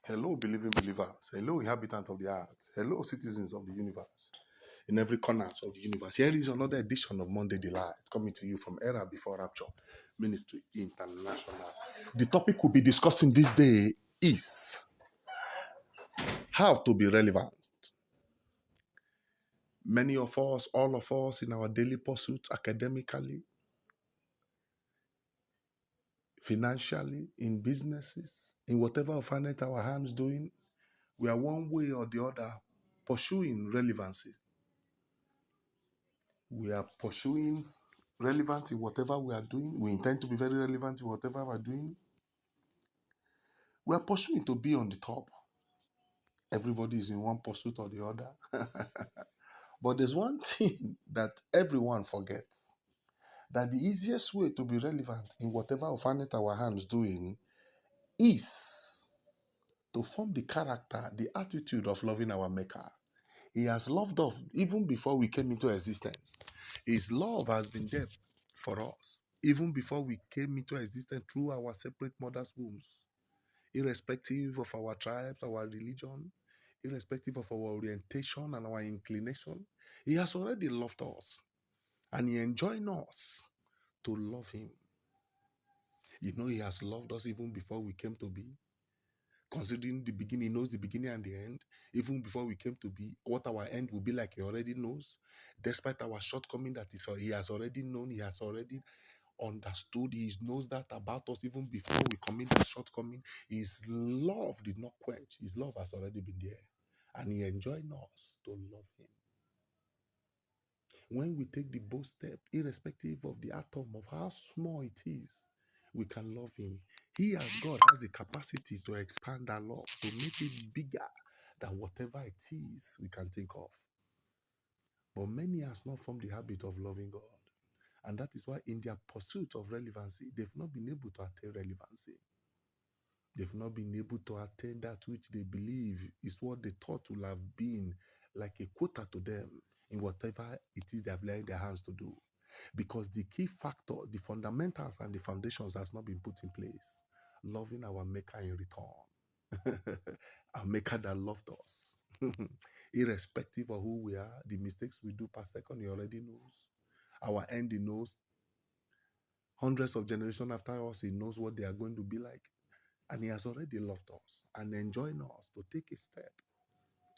Hello, believing believers. Hello, inhabitants of the earth. Hello, citizens of the universe. In every corner of the universe. Here is another edition of Monday Delight coming to you from Era Before Rapture Ministry International. The topic we'll be discussing this day is how to be relevant. Many of us, all of us in our daily pursuits, academically, financially, in businesses, in whatever we find it our hands doing, we are one way or the other pursuing relevancy. We are pursuing relevant in whatever we are doing. We intend to be very relevant in whatever we are doing. We are pursuing to be on the top. Everybody is in one pursuit or the other. But there's one thing that everyone forgets. That the easiest way to be relevant in whatever we find it our hands doing is to form the character, the attitude of loving our Maker. He has loved us even before we came into existence. His love has been there for us even before we came into existence through our separate mother's wombs, irrespective of our tribes, our religion, irrespective of our orientation and our inclination. He has already loved us and he enjoins us to love him. You know, he has loved us even before we came to be. Considering the beginning, he knows the beginning and the end. Even before we came to be, what our end will be like, he already knows. Despite our shortcoming that he has already known, he has already understood, he knows that about us even before we commit the shortcoming. His love did not quench. His love has already been there. And he enjoins us to love him. When we take the bold step, irrespective of the atom of how small it is, we can love him. He as God has the capacity to expand our love, to make it bigger than whatever it is we can think of. But many has not formed the habit of loving God. And that is why in their pursuit of relevancy, they've not been able to attain relevancy. They've not been able to attain that which they believe is what they thought will have been like a quota to them in whatever it is they have laid their hands to do. Because the key factor, the fundamentals and the foundations has not been put in place. Loving our Maker in return. Our Maker that loved us. Irrespective of who we are, the mistakes we do per second, he already knows. Our end, he knows. Hundreds of generations after us, he knows what they are going to be like. And he has already loved us and enjoined us to take a step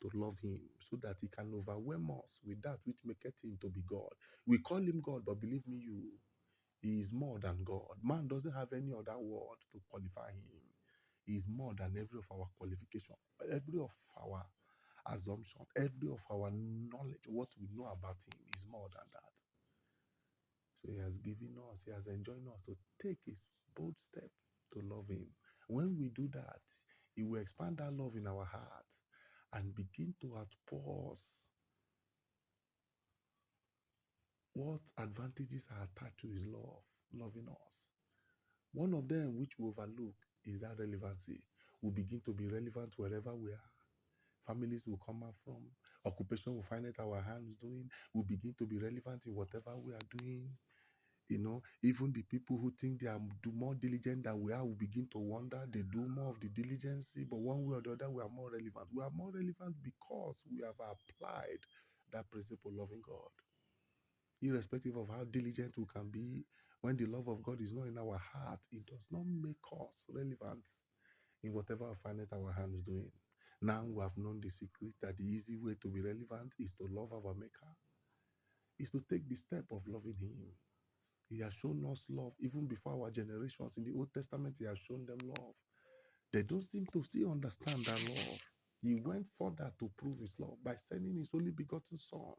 to love him so that he can overwhelm us with that which maketh him to be God. We call him God, but believe me, he is more than God. Man doesn't have any other word to qualify him. He is more than every of our qualification, every of our assumption, every of our knowledge, what we know about him is more than that. So he has given us, he has enjoined us to take a bold step to love him. When we do that, he will expand that love in our heart and begin to outpour us what advantages are attached to his love, loving us. One of them which we overlook is that relevancy. We begin to be relevant wherever we are. Families will come out from. Occupation will find it our hands doing. We begin to be relevant in whatever we are doing. You know, even the people who think they are more diligent than we are will begin to wonder. They do more of the diligence, but one way or the other, we are more relevant. We are more relevant because we have applied that principle, loving God. Irrespective of how diligent we can be, when the love of God is not in our heart, it does not make us relevant in whatever we find it our hands doing. Now we have known the secret that the easy way to be relevant is to love our Maker, is to take the step of loving him. He has shown us love even before our generations. In the Old Testament, he has shown them love. They don't seem to still understand that love. He went further to prove his love by sending his only begotten Son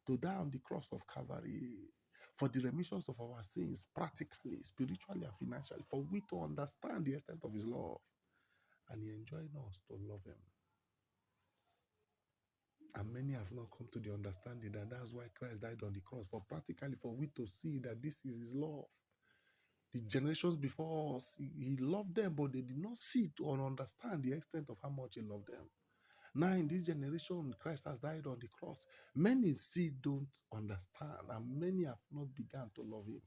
to die on the cross of Calvary for the remissions of our sins, practically, spiritually, and financially, for we to understand the extent of his love. And he enjoined us to love him. And many have not come to the understanding that that's why Christ died on the cross, for practically for we to see that this is his love. The generations before us, he loved them, but they did not see or understand the extent of how much he loved them. Now, in this generation, Christ has died on the cross. Many still don't understand, and many have not begun to love him.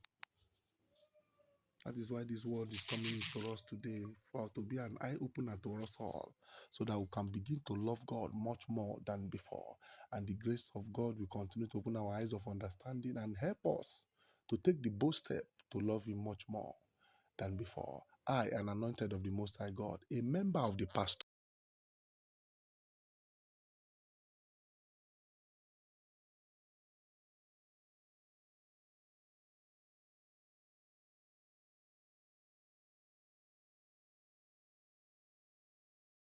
That is why this word is coming to us today, for to be an eye opener to us all, so that we can begin to love God much more than before. And the grace of God will continue to open our eyes of understanding and help us to take the bold step to love Him much more than before. I, an anointed of the Most High God, a member of the pastor